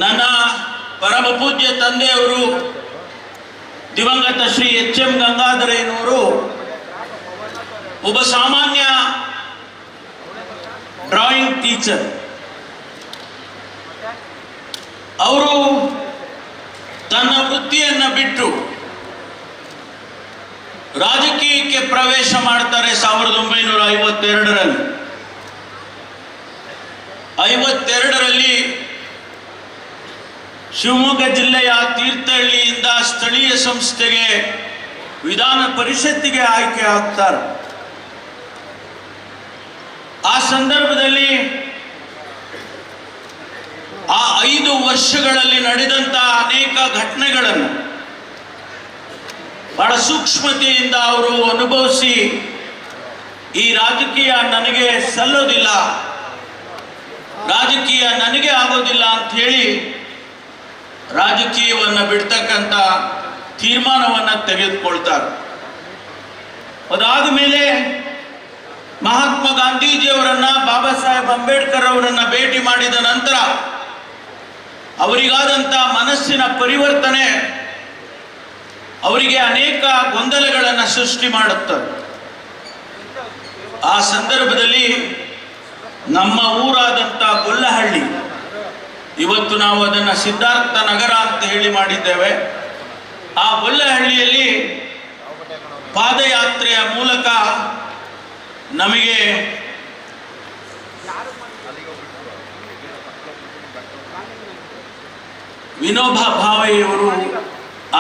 ನನ್ನ ಪರಮ ಪೂಜ್ಯ ತಂದೆಯವರು ದಿವಂಗತ ಶ್ರೀ ಎಚ್.ಎಂ. ಗಂಗಾಧರಯ್ಯನವರು ಒಬ್ಬ ಸಾಮಾನ್ಯ ಡ್ರಾಯಿಂಗ್ ಟೀಚರ್. ಅವರು ತನ್ನ ವೃತ್ತಿಯನ್ನು ಬಿಟ್ಟು ರಾಜಕೀಯಕ್ಕೆ ಪ್ರವೇಶ ಮಾಡ್ತಾರೆ 1952ರಲ್ಲಿ. 52ರಲ್ಲಿ ಶಿವಮೊಗ್ಗ ಜಿಲ್ಲೆಯ ತೀರ್ಥಹಳ್ಳಿಯಿಂದ ಸ್ಥಳೀಯ ಸಂಸ್ಥೆಗೆ ವಿಧಾನ ಪರಿಷತ್ತಿಗೆ ಆಯ್ಕೆ ಆಗ್ತಾರೆ. ಆ ಸಂದರ್ಭದಲ್ಲಿ ಆ 5 ವರ್ಷಗಳಲ್ಲಿ ನಡೆದಂತ ಅನೇಕ ಘಟನೆಗಳನ್ನು ಬಹಳ ಸೂಕ್ಷ್ಮತೆಯಿಂದ ಅವರು ಅನುಭವಿಸಿ, ಈ ರಾಜಕೀಯ ನನಗೆ ಸಲ್ಲೋದಿಲ್ಲ, ರಾಜಕೀಯ ನನಗೆ ಆಗೋದಿಲ್ಲ ಅಂತ ಹೇಳಿ ರಾಜಕೀಯವನ್ನು ಬಿಡ್ತಕ್ಕಂಥ ತೀರ್ಮಾನವನ್ನು ತೆಗೆದುಕೊಳ್ತಾರೆ. ಅದಾದ ಮೇಲೆ ಮಹಾತ್ಮ ಗಾಂಧೀಜಿಯವರನ್ನ, ಬಾಬಾ ಸಾಹೇಬ್ ಅಂಬೇಡ್ಕರ್ ಅವರನ್ನ ಭೇಟಿ ಮಾಡಿದ ನಂತರ ಅವರಿಗಾದಂಥ ಮನಸ್ಸಿನ ಪರಿವರ್ತನೆ ಅವರಿಗೆ ಅನೇಕ ಗೊಂದಲಗಳನ್ನು ಸೃಷ್ಟಿ ಮಾಡುತ್ತದೆ. ಆ ಸಂದರ್ಭದಲ್ಲಿ ನಮ್ಮ ಊರಾದಂಥ ಗೊಲ್ಲಹಳ್ಳಿ, ಇವತ್ತು ನಾವು ಅದನ್ನು ಸಿದ್ಧಾರ್ಥ ನಗರ ಅಂತ ಹೇಳಿ ಮಾಡಿದ್ದೇವೆ, ಆ ಗೊಲ್ಲಹಳ್ಳಿಯಲ್ಲಿ ಪಾದಯಾತ್ರೆಯ ಮೂಲಕ ನಮಗೆ ವಿನೋಬಾ ಭಾವೆಯವರು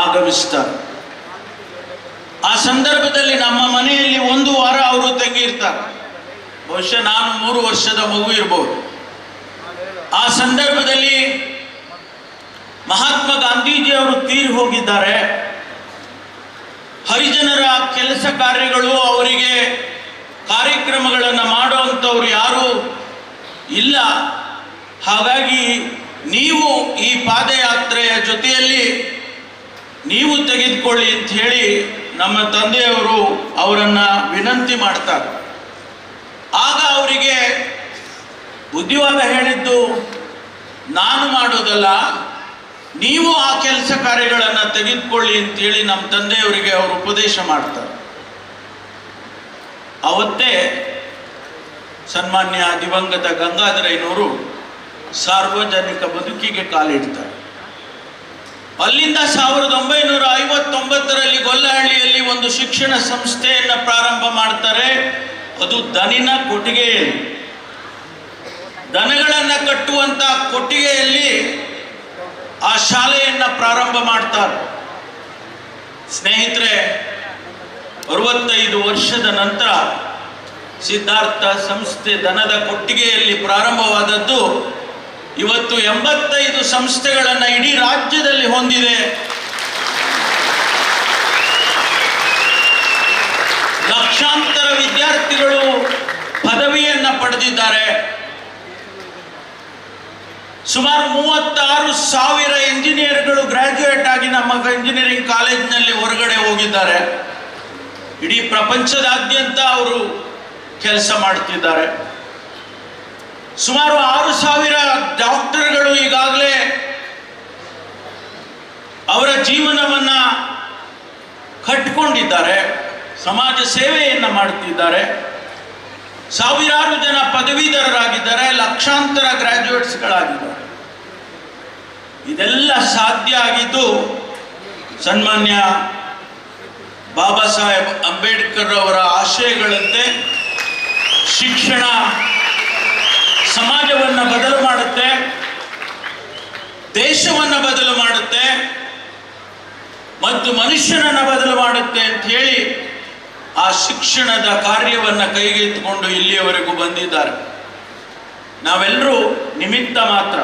ಆಗಮಿಸ್ತಾರೆ. ಆ ಸಂದರ್ಭದಲ್ಲಿ ನಮ್ಮ ಮನೆಯಲ್ಲಿ 1 ವಾರ ಅವರು ತಂಗಿರ್ತಾರೆ. ಬಹುಶಃ ನಾನು 3 ವರ್ಷದ ಮಗು ಇರ್ಬೋದು. ಆ ಸಂದರ್ಭದಲ್ಲಿ ಮಹಾತ್ಮ ಗಾಂಧೀಜಿಯವರು ತೀರಿ ಹೋಗಿದ್ದಾರೆ. ಹರಿಜನರ ಕೆಲಸ ಕಾರ್ಯಗಳು, ಅವರಿಗೆ ಕಾರ್ಯಕ್ರಮಗಳನ್ನು ಮಾಡುವಂಥವ್ರು ಯಾರೂ ಇಲ್ಲ. ಹಾಗಾಗಿ ನೀವು ಈ ಪಾದಯಾತ್ರೆಯ ಜೊತೆಯಲ್ಲಿ ನೀವು ತೆಗೆದುಕೊಳ್ಳಿ ಅಂತ ಹೇಳಿ ನಮ್ಮ ತಂದೆಯವರು ಅವರನ್ನು ವಿನಂತಿ ಮಾಡ್ತಾರೆ. ಆಗ ಅವರಿಗೆ ಬುದ್ಧಿವಾದ ಹೇಳಿದ್ದು, ನಾನು ಮಾಡೋದಲ್ಲ, ನೀವು ಆ ಕೆಲಸ ಕಾರ್ಯಗಳನ್ನು ತೆಗೆದುಕೊಳ್ಳಿ ಅಂತೇಳಿ ನಮ್ಮ ತಂದೆಯವರಿಗೆ ಅವರು ಉಪದೇಶ ಮಾಡ್ತಾರೆ. ಅವತ್ತೇ ಸನ್ಮಾನ್ಯ ದಿವಂಗತ ಗಂಗಾಧರಯ್ಯನವರು ಸಾರ್ವಜನಿಕ ಬದುಕಿಗೆ ಕಾಲಿಡ್ತಾರೆ. ಅಲ್ಲಿಂದ 1959ರಲ್ಲಿ ಗೊಲ್ಲಹಳ್ಳಿಯಲ್ಲಿ ಒಂದು ಶಿಕ್ಷಣ ಸಂಸ್ಥೆಯನ್ನು ಪ್ರಾರಂಭ ಮಾಡ್ತಾರೆ. ಅದು ದನಿನ ಕೊಟ್ಟಿಗೆಯಲ್ಲಿ, ದನಗಳನ್ನು ಕಟ್ಟುವಂತ ಕೊಟ್ಟಿಗೆಯಲ್ಲಿ ಆ ಶಾಲೆಯನ್ನು ಪ್ರಾರಂಭ ಮಾಡ್ತಾರೆ. ಸ್ನೇಹಿತರೆ, 65 ವರ್ಷದ ನಂತರ ಸಿದ್ಧಾರ್ಥ ಸಂಸ್ಥೆ ದನದ ಕೊಟ್ಟಿಗೆಯಲ್ಲಿ ಪ್ರಾರಂಭವಾದದ್ದು ಇವತ್ತು 85 ಸಂಸ್ಥೆಗಳನ್ನು ಇಡೀ ರಾಜ್ಯದಲ್ಲಿ ಹೊಂದಿದೆ. ಲಕ್ಷಾಂತರ ವಿದ್ಯಾರ್ಥಿಗಳು ಪದವಿಯನ್ನು ಪಡೆದಿದ್ದಾರೆ. ಸುಮಾರು 36,000 ಇಂಜಿನಿಯರ್ಗಳು ಗ್ರಾಜ್ಯುಯೇಟ್ ಆಗಿ ನಮ್ಮ ಇಂಜಿನಿಯರಿಂಗ್ ಕಾಲೇಜಿನಲ್ಲಿ ಹೊರಗಡೆ ಹೋಗಿದ್ದಾರೆ. ಇಡೀ ಪ್ರಪಂಚದಾದ್ಯಂತ ಅವರು ಕೆಲಸ ಮಾಡ್ತಿದ್ದಾರೆ. ಸುಮಾರು 6,000 ಡಾಕ್ಟರ್ಗಳು ಈಗಾಗಲೇ ಅವರ ಜೀವನವನ್ನ ಕಟ್ಟಿಕೊಂಡಿದ್ದಾರೆ, ಸಮಾಜ ಸೇವೆಯನ್ನು ಮಾಡ್ತಿದ್ದಾರೆ. ಸಾವಿರಾರು ಜನ ಪದವೀಧರರಾಗಿದ್ದಾರೆ, ಲಕ್ಷಾಂತರ ಗ್ರಾಜ್ಯುಯೇಟ್ಸ್ಗಳಾಗಿದ್ದಾರೆ. ಇದೆಲ್ಲ ಸಾಧ್ಯ ಆಗಿದ್ದು ಸನ್ಮಾನ್ಯ ಬಾಬಾ ಸಾಹೇಬ್ ಅಂಬೇಡ್ಕರ್ ಅವರ ಆಶಯಗಳಂತೆ ಶಿಕ್ಷಣ ಸಮಾಜವನ್ನು ಬದಲು ಮಾಡುತ್ತೆ, ದೇಶವನ್ನು ಬದಲು ಮಾಡುತ್ತೆ ಮತ್ತು ಮನುಷ್ಯನನ್ನು ಬದಲು ಮಾಡುತ್ತೆ ಅಂತ ಹೇಳಿ ಆ ಶಿಕ್ಷಣದ ಕಾರ್ಯವನ್ನು ಕೈಗೆತ್ತಿಕೊಂಡು ಇಲ್ಲಿಯವರೆಗೂ ಬಂದಿದ್ದಾರೆ. ನಾವೆಲ್ಲರೂ ನಿಮಿತ್ತ ಮಾತ್ರ.